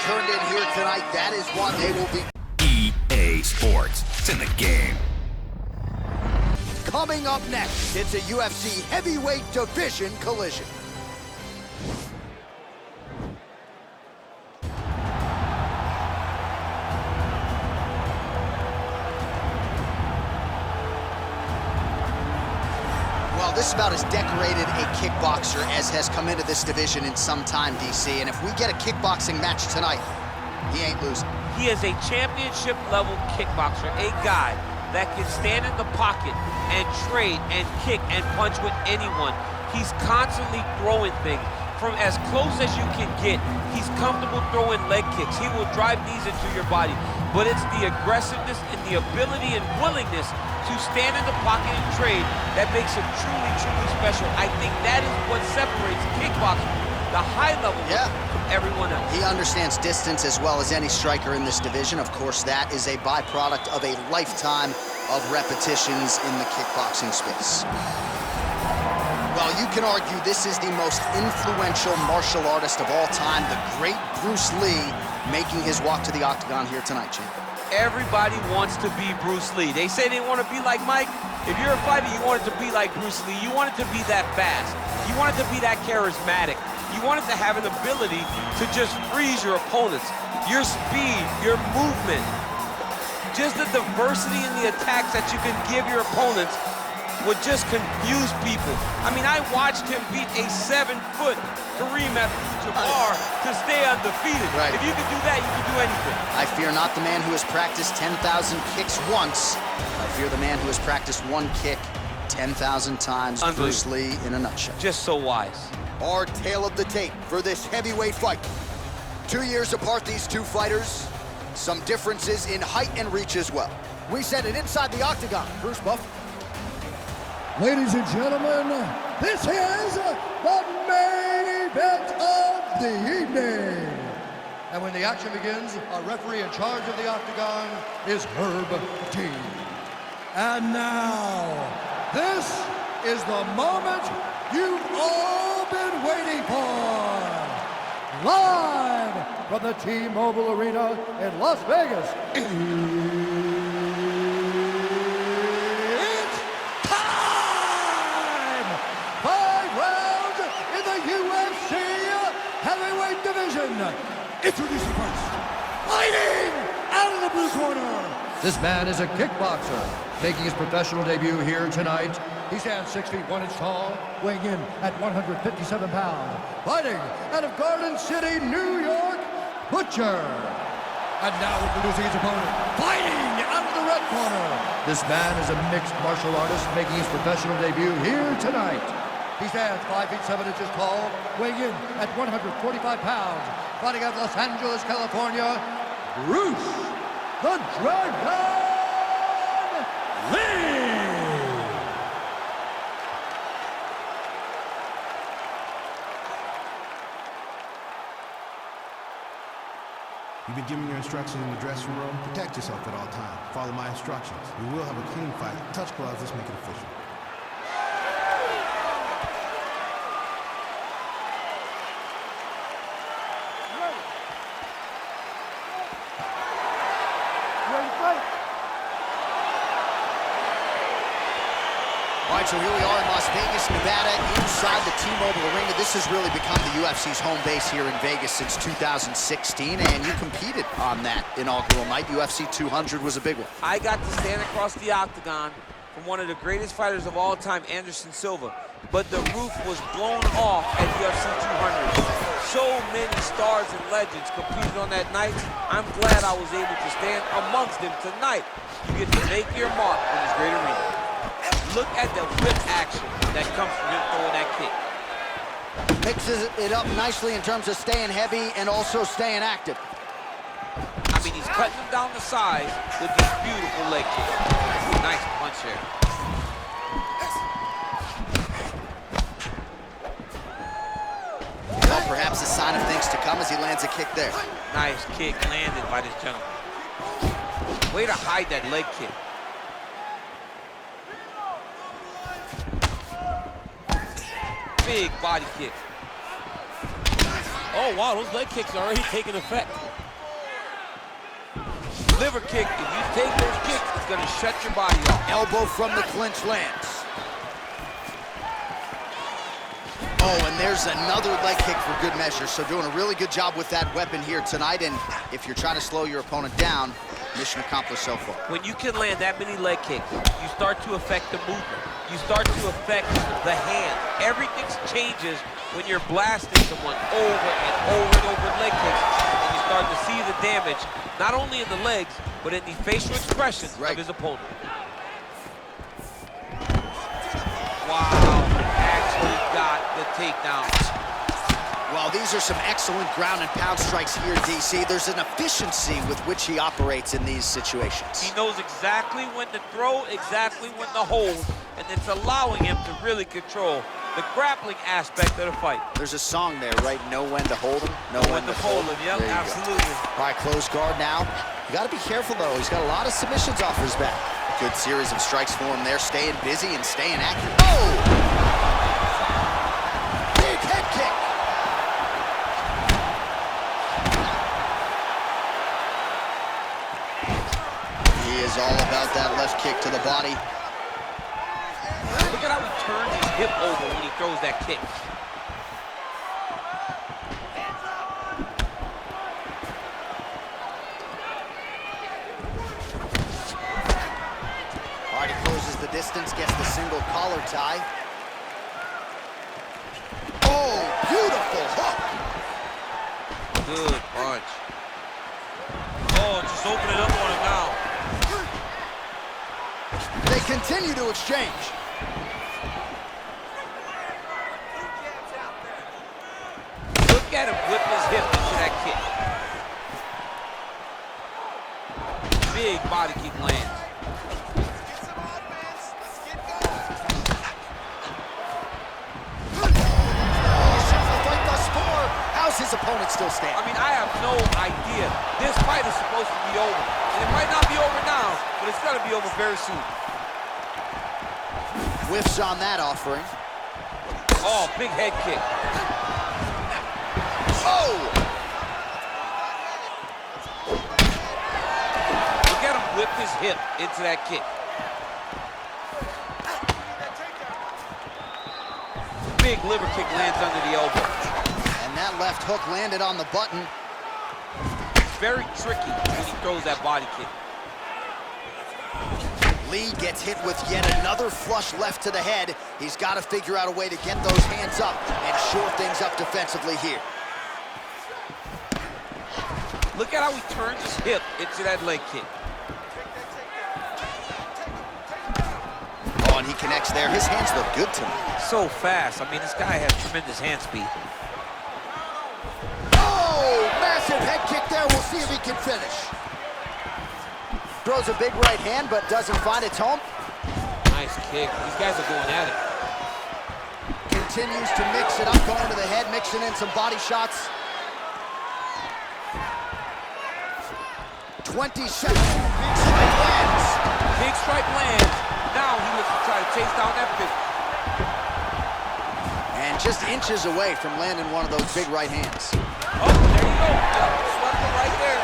turned in here tonight. That is what they will be. EA Sports. It's in the game. Coming up next, it's a UFC heavyweight division collision. Well, this is about as decorated a kickboxer as has come into this division in some time, DC. And if we get a kickboxing match tonight, he ain't losing. He is a championship-level kickboxer, a guy that can stand in the pocket and trade and kick and punch with anyone. He's constantly throwing things from as close as you can get. He's comfortable throwing leg kicks. He will drive these into your body. But it's the aggressiveness and the ability and willingness to stand in the pocket and trade that makes him truly, truly special. I think that is what separates kickboxing, the high level, from everyone else. He understands distance as well as any striker in this division. Of course, that is a byproduct of a lifetime of repetitions in the kickboxing space. Well, you can argue this is the most influential martial artist of all time, the great Bruce Lee, making his walk to the Octagon here tonight, champ. Everybody wants to be Bruce Lee. They say they want to be like Mike. If you're a fighter, you want it to be like Bruce Lee. You want it to be that fast. You want it to be that charismatic. You want it to have an ability to just freeze your opponents. Your speed, your movement, just the diversity in the attacks that you can give your opponents would just confuse people. I mean, I watched him beat a 7-foot Kareem Abdul-Jabbar to stay undefeated. Right. If you can do that, you can do anything. I fear not the man who has practiced 10,000 kicks once. I fear the man who has practiced one kick 10,000 times. Bruce Lee in a nutshell. Just so wise. Our tale of the tape for this heavyweight fight. 2 years apart, these two fighters. Some differences in height and reach as well. We send it inside the Octagon. Bruce Buff. Ladies and gentlemen, this is the main event of the evening. And when the action begins, our referee in charge of the Octagon is Herb T. And now, this is the moment you've all been waiting for. Live from the T-Mobile Arena in Las Vegas. It's time! 5 rounds in the UFC heavyweight division. Introducing first, fighting out of the blue corner. This man is a kickboxer, making his professional debut here tonight. He stands 6 feet 1 inch tall, weighing in at 157 pounds. Fighting out of Garden City, New York, Butcher. And now introducing his opponent, fighting out of the red corner. This man is a mixed martial artist, making his professional debut here tonight. He stands 5 feet 7 inches tall, weighing in at 145 pounds. Fighting out of Los Angeles, California, Bruce the Dragon Lee. You've been given your instructions in the dressing room. Protect yourself at all times. Follow my instructions. We will have a clean fight. Touch gloves, let's make it official. All right, so here we are in Las Vegas, Nevada, inside the T-Mobile Arena. This has really become the UFC's home base here in Vegas since 2016, and you competed on that inaugural night. UFC 200 was a big one. I got to stand across the Octagon from one of the greatest fighters of all time, Anderson Silva, but the roof was blown off at UFC 200. So many stars and legends competed on that night. I'm glad I was able to stand amongst them tonight. You get to make your mark in this great arena. Look at the whip action that comes from him throwing that kick. Mixes it up nicely in terms of staying heavy and also staying active. I mean, he's cutting them down the sides with these beautiful leg kicks. Nice punch here. Well, perhaps a sign of things to come as he lands a kick there. Nice kick landed by this gentleman. Way to hide that leg kick. Big body kick. Oh, wow, those leg kicks are already taking effect. Liver kick, if you take those kicks, it's gonna shut your body off. Elbow from the clinch lands. Oh, and there's another leg kick for good measure. So doing a really good job with that weapon here tonight. And if you're trying to slow your opponent down, mission accomplished so far. When you can land that many leg kicks, you start to affect the movement. You start to affect the hand. Everything changes when you're blasting someone over and over and over leg kicks. And you start to see the damage, not only in the legs, but in the facial expressions of his opponent. Wow, actually got the takedown. Well, these are some excellent ground and pound strikes here, DC. There's an efficiency with which he operates in these situations. He knows exactly when to throw, exactly when to hold, and it's allowing him to really control the grappling aspect of the fight. There's a song there, right? Know when to hold him, know when to hold him. Yep, absolutely. All right, close guard now. You got to be careful, though. He's got a lot of submissions off his back. Good series of strikes for him there, staying busy and staying accurate. Oh! Big head kick. He is all about that left kick to the body. Look at how he turns his hip over when he throws that kick. All right, he closes the distance, gets the single collar tie. Oh, beautiful hook. Good punch. Oh, just open it up on him now. They continue to exchange. Look at him whip his hip into that kick. Big body kick lands. How's his opponent still standing? I mean, I have no idea. This fight is supposed to be over. And it might not be over now, but it's gonna be over very soon. Whiffs on that offering. Oh, big head kick. Oh! Look at him whip his hip into that kick. Big liver kick lands under the elbow. That left hook landed on the button. Very tricky when he throws that body kick. Lee gets hit with yet another flush left to the head. He's got to figure out a way to get those hands up and shore things up defensively here. Look at how he turns his hip into that leg kick. Oh, and he connects there. His hands look good tonight. So fast. I mean, this guy has tremendous hand speed. Massive head kick there. We'll see if he can finish. Throws a big right hand, but doesn't find its home. Nice kick. These guys are going at it. Continues to mix it up, going to the head, mixing in some body shots. 20 seconds. Big strike lands. Big strike lands. Now he looks to try to chase down that fist. And just inches away from landing one of those big right hands. Oh, there you go. Swept it right there.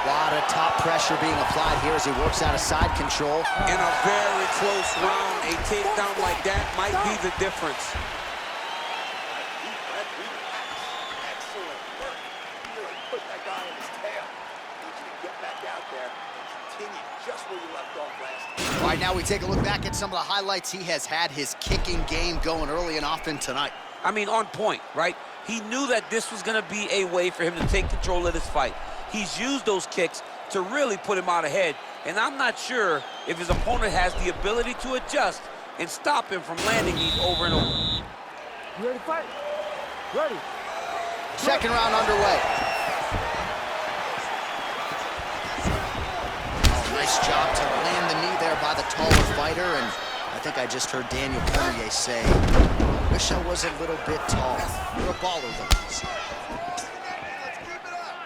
A lot of top pressure being applied here as he works out of side control. In a very close round, a takedown like that might be the difference. Excellent work. You really put that guy in his tail. Need you to get back out there and continue just where you left off last time. All right, now we take a look back at some of the highlights he has had. His kicking game going early and often tonight. I mean, on point, right? He knew that this was going to be a way for him to take control of this fight. He's used those kicks to really put him out ahead, and I'm not sure if his opponent has the ability to adjust and stop him from landing these over and over. You ready to fight? Ready. Second round underway. Oh, nice job to land the knee there by the taller fighter, and I think I just heard Daniel Cormier say, wish I was a little bit taller. You're a baller, though.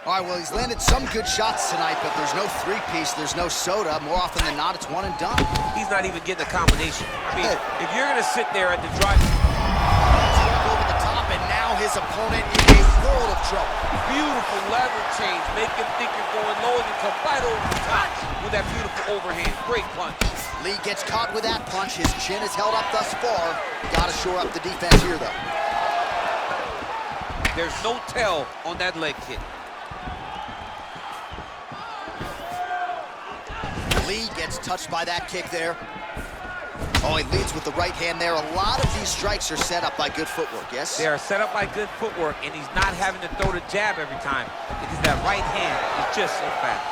All right, well, he's landed some good shots tonight, but there's no three-piece, there's no soda. More often than not, it's one and done. He's not even getting a combination. I mean, if you're going to sit there at the drive... Over the top, and now his opponent in a world of trouble. Beautiful lever change. Make him think you're going low and you come right over the top with that beautiful overhand. Great punch. Lee gets caught with that punch. His chin is held up thus far. Got to shore up the defense here, though. There's no tell on that leg kick. Lee gets touched by that kick there. Oh, he leads with the right hand there. A lot of these strikes are set up by good footwork, yes? They are set up by good footwork, and he's not having to throw the jab every time because that right hand is just so fast.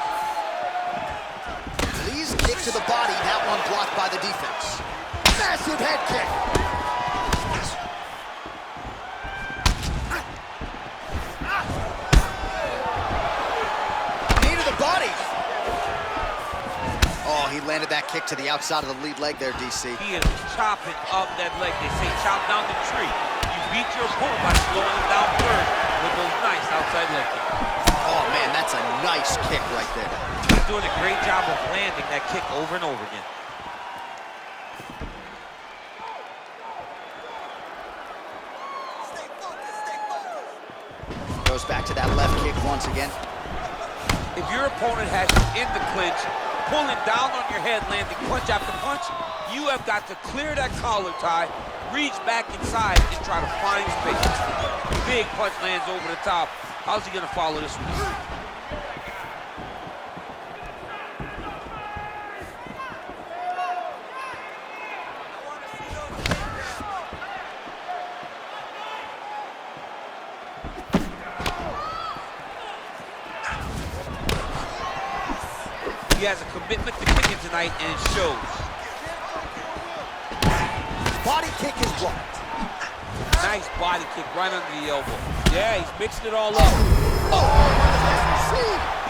Lee's kick to the body, that one blocked by the defense. Massive head kick. Knee to the body. Oh, he landed that kick to the outside of the lead leg there, DC. He is chopping up that leg. They say chop down the tree. You beat your opponent by slowing him down first with those nice outside leg kicks. Oh, man, that's a nice kick right there. He's doing a great job of landing that kick over and over again. Goes back to that left kick once again. If your opponent has you in the clinch, pulling down on your head, landing punch after punch, you have got to clear that collar tie, reach back inside, and try to find space. Big punch lands over the top. How's he gonna follow this one? He has a commitment to kicking tonight, and it shows. Body kick is blocked. Nice body kick right under the elbow. Yeah, he's mixing it all up.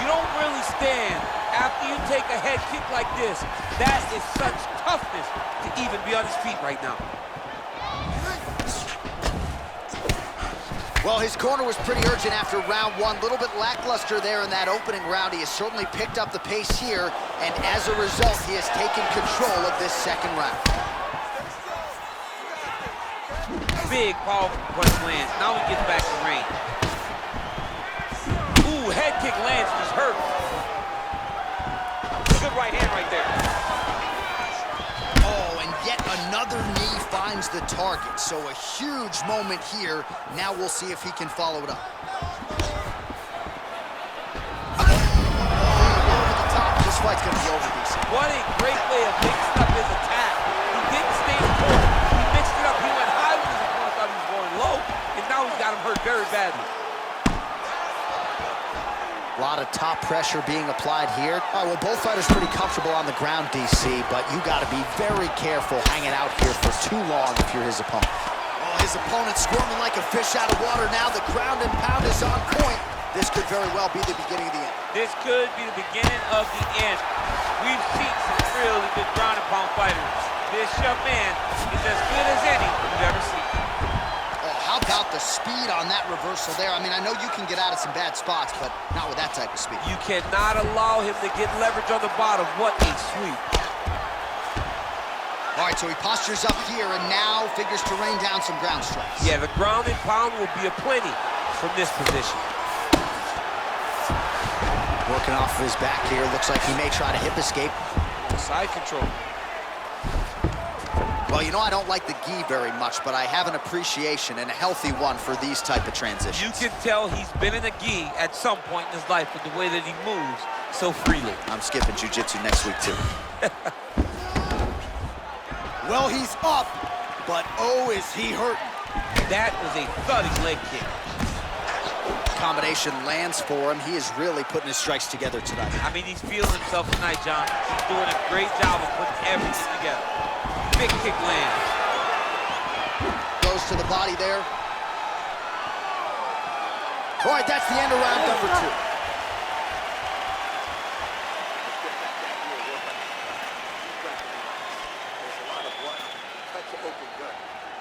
You don't really stand after you take a head kick like this. That is such toughness to even be on his feet right now. Well, his corner was pretty urgent after round one. A little bit lackluster there in that opening round. He has certainly picked up the pace here, and as a result, he has taken control of this second round. Big, powerful punch lands. Now he gets back to range. Ooh, head kick lands, he's hurt. Good right hand right there. Oh, and yet another knee finds the target. So a huge moment here. Now we'll see if he can follow it up. Over the top. This fight's gonna be over, DC. What a great way of mixing up his attack. He didn't stay in court. He mixed it up. He went high when his opponent thought he was going low, and now he's got him hurt very badly. A lot of top pressure being applied here. All right, well, both fighters pretty comfortable on the ground, DC, but you got to be very careful hanging out here for too long if you're his opponent. Oh, his opponent's squirming like a fish out of water now. The ground and pound is on point. This could very well be the beginning of the end. This could be the beginning of the end. We've seen some really good ground and pound fighters. This young man is as good as any you've ever seen. How about the speed on that reversal there? I mean, I know you can get out of some bad spots, but not with that type of speed. You cannot allow him to get leverage on the bottom. What a sweep. All right, so he postures up here and now figures to rain down some ground strikes. Yeah, the ground and pound will be aplenty from this position. Working off of his back here. Looks like he may try to hip escape. Side control. Well, you know, I don't like the gi very much, but I have an appreciation and a healthy one for these type of transitions. You can tell he's been in a gi at some point in his life with the way that he moves so freely. I'm skipping jiu-jitsu next week, too. Well, he's up, but oh, is he hurting. That was a thudding leg kick. Combination lands for him. He is really putting his strikes together tonight. I mean, he's feeling himself tonight, John. He's doing a great job of putting everything together. Big kick lands. Goes to the body there. All right, that's the end of round number 2. There's a lot of blood. Cut you open good.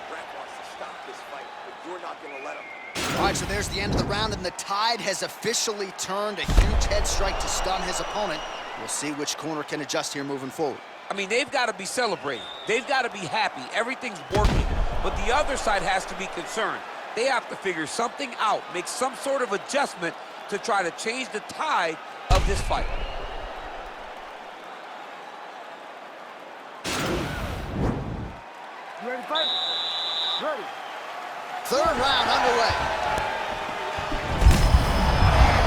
Brett wants to stop this fight, but you're not going to let him. All right, so there's the end of the round, and the tide has officially turned. A huge head strike to stun his opponent. We'll see which corner can adjust here moving forward. I mean, they've got to be celebrating. They've got to be happy. Everything's working. But the other side has to be concerned. They have to figure something out, make some sort of adjustment to try to change the tide of this fight. You ready to fight? Ready. Third round underway.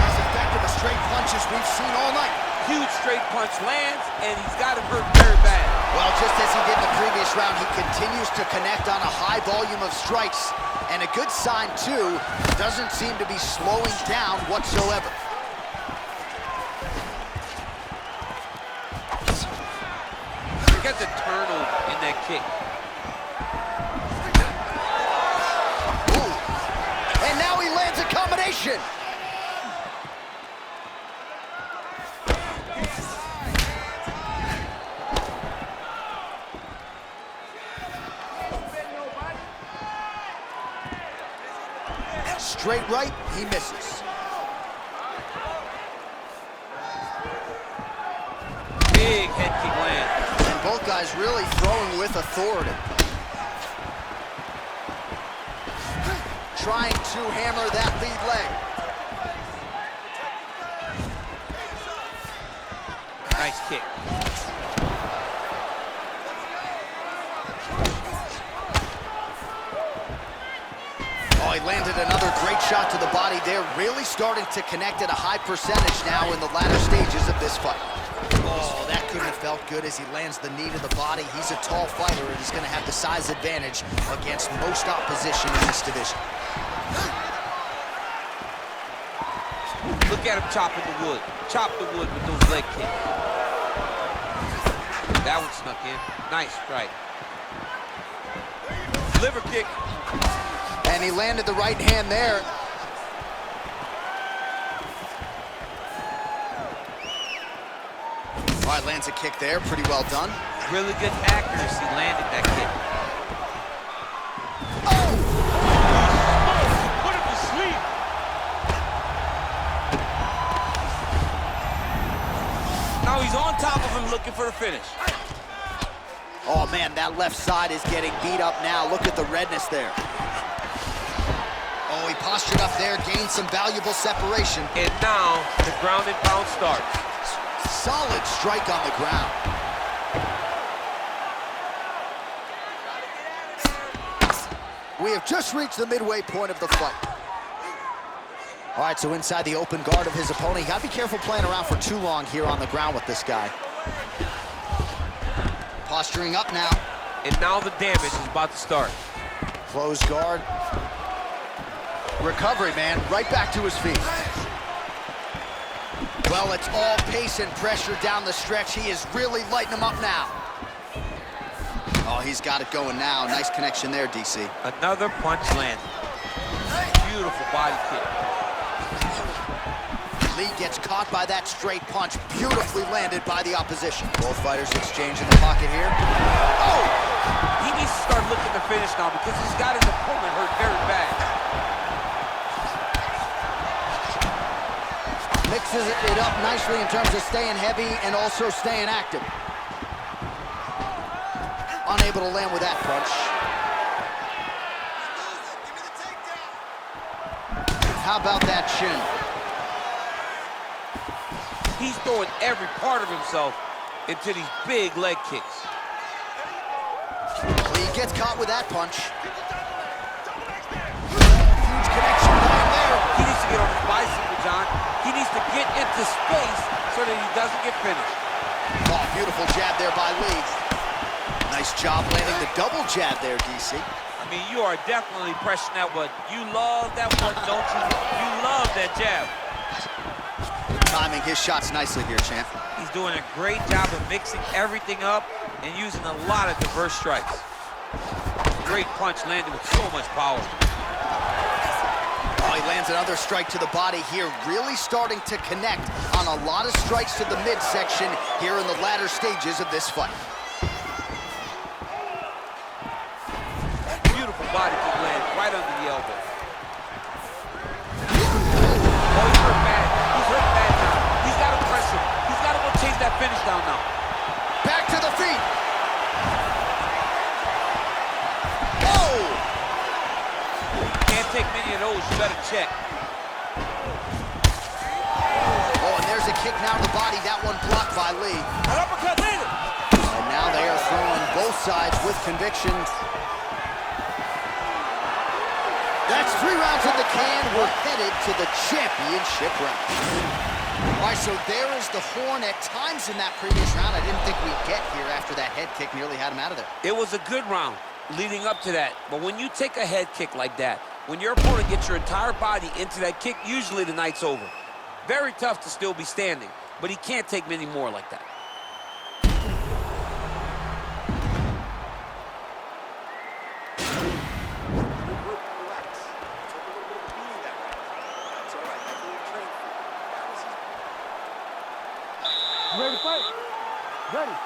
As effective as straight punches we've seen all night. Huge straight punch lands, and he's got him hurt very bad. Well, just as he did in the previous round, he continues to connect on a high volume of strikes. And a good sign, too, doesn't seem to be slowing down whatsoever. Forget the turnover in that kick. Ooh. And now he lands a combination. Straight right, he misses. Big head kick lands. And both guys really throwing with authority. Trying to hammer that lead leg. Nice kick. Oh, he landed another great shot to the body there. Really starting to connect at a high percentage now in the latter stages of this fight. Oh, that couldn't have felt good as he lands the knee to the body. He's a tall fighter and he's going to have the size advantage against most opposition in this division. Look at him chopping the wood. Chop the wood with those leg kicks. That one snuck in. Nice strike. Liver kick. And he landed the right hand there. All right, lands a kick there. Pretty well done. Really good accuracy landed that kick. Oh! Put him to sleep. Now he's on top of him looking for the finish. Oh, man, that left side is getting beat up now. Look at the redness there. Oh, he postured up there, gained some valuable separation. And now the ground and pound starts. Solid strike on the ground. We have just reached the midway point of the fight. All right, so inside the open guard of his opponent. You gotta be careful playing around for too long here on the ground with this guy. Posturing up now. And now the damage is about to start. Closed guard. Recovery, man, right back to his feet. Well, it's all pace and pressure down the stretch. He is really lighting him up now. Oh, he's got it going now. Nice connection there, DC. Another punch landed. Beautiful body kick. Lee gets caught by that straight punch. Beautifully landed by the opposition. Both fighters exchange in the pocket here. Oh! He needs to start looking to finish now because he's got his opponent hurt very bad. Mixes it up nicely in terms of staying heavy and also staying active. Unable to land with that punch. How about that shin? He's throwing every part of himself into these big leg kicks. Lee gets caught with that punch. Huge connection down there. He needs to get on his bicycle, John. He needs to get into space so that he doesn't get finished. Oh, beautiful jab there by Lee. Nice job landing the double jab there, DC. I mean, you are definitely pressing that one. You love that one, don't you? You love that jab. Timing his shots nicely here, champ. He's doing a great job of mixing everything up and using a lot of diverse strikes. Great punch landed with so much power. Oh, he lands another strike to the body here, really starting to connect on a lot of strikes to the midsection here in the latter stages of this fight. Beautiful body kick land right under the elbow. Oh, he's hurt bad. He's hurt bad now. He's got to press him. He's got to go chase that finish down now. Back to the feet. Oh! Can't take take many of those, you better check. Oh, and there's a kick now to the body. That one blocked by Lee. An uppercut later. And now they are throwing both sides with conviction. That's 3 rounds in the can. We're headed to the championship round. All right, so there is the horn at times in that previous round. I didn't think we'd get here after that head kick nearly had him out of there. It was a good round leading up to that. But when you take a head kick like that, when your opponent gets your entire body into that kick, usually the night's over. Very tough to still be standing, but he can't take many more like that. You ready to fight? Ready.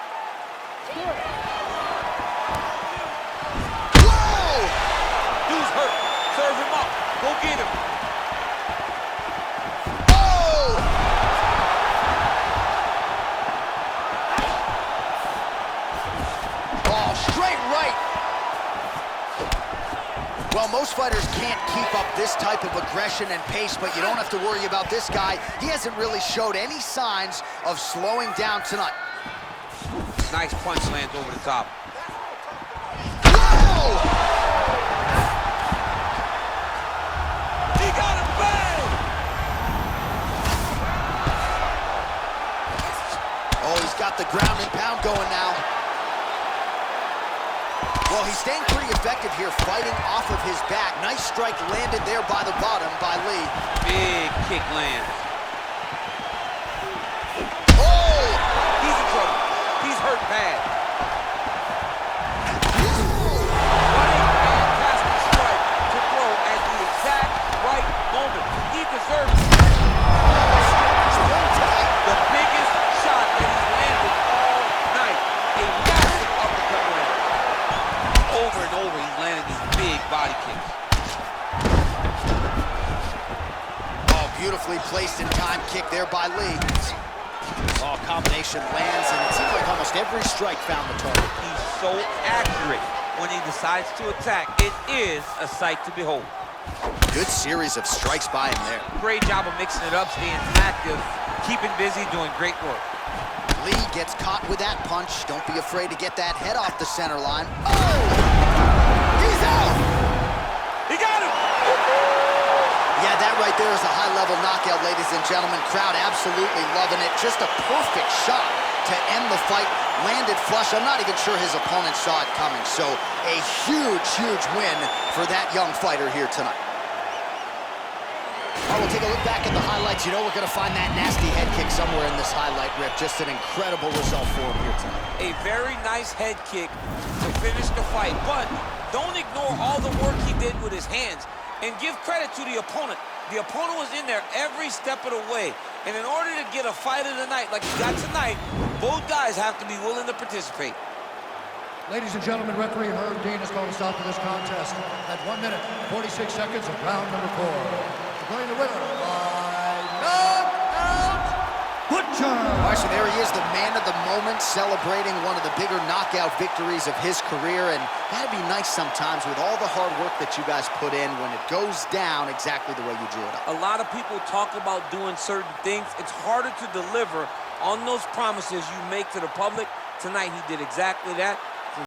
Score. Whoa! Dude's hurt. Serve him up. Go get him. Oh! Oh, straight right. Well, most fighters can't keep up this type of aggression and pace, but you don't have to worry about this guy. He hasn't really showed any signs of slowing down tonight. Nice punch lands over the top. Whoa! He got him bang! Oh, he's got the ground and pound going now. Well, he's staying pretty effective here, fighting off of his back. Nice strike landed there by the bottom by Lee. Big kick lands. Oh! He's in trouble. He's hurt bad. What a fantastic strike to throw at the exact right moment. He deserves it. The biggest shot that he's landed all night. A massive uppercut land. Over and over, he's landed these big body kicks. Oh, beautifully placed in time kick there by Lee. Oh, combination lands, and it seems like almost every strike found the target. He's so accurate when he decides to attack. It is a sight to behold. Good series of strikes by him there. Great job of mixing it up, staying active, keeping busy, doing great work. Lee gets caught with that punch. Don't be afraid to get that head off the center line. Oh! He's out! He got him! Yeah, that right there is a high-level knockout, ladies and gentlemen. Crowd absolutely loving it. Just a perfect shot to end the fight. Landed flush. I'm not even sure his opponent saw it coming. So a huge, huge win for that young fighter here tonight. All right, we'll take a look back at the highlights. You know we're going to find that nasty head kick somewhere in this highlight rip. Just an incredible result for him here tonight. A very nice head kick to finish the fight, but don't ignore all the work he did with his hands, and give credit to the opponent. The opponent was in there every step of the way, and in order to get a fight of the night like he got tonight, both guys have to be willing to participate. Ladies and gentlemen, referee Herb Dean has called a stop to this contest at 1 minute, 46 seconds of round number 4. Declaring the winner by knockout, Butcher! All right, so there he is, the man of the moment, celebrating one of the bigger knockout victories of his career, and that'd be nice sometimes with all the hard work that you guys put in when it goes down exactly the way you drew it up. A lot of people talk about doing certain things. It's harder to deliver on those promises you make to the public. Tonight, he did exactly that.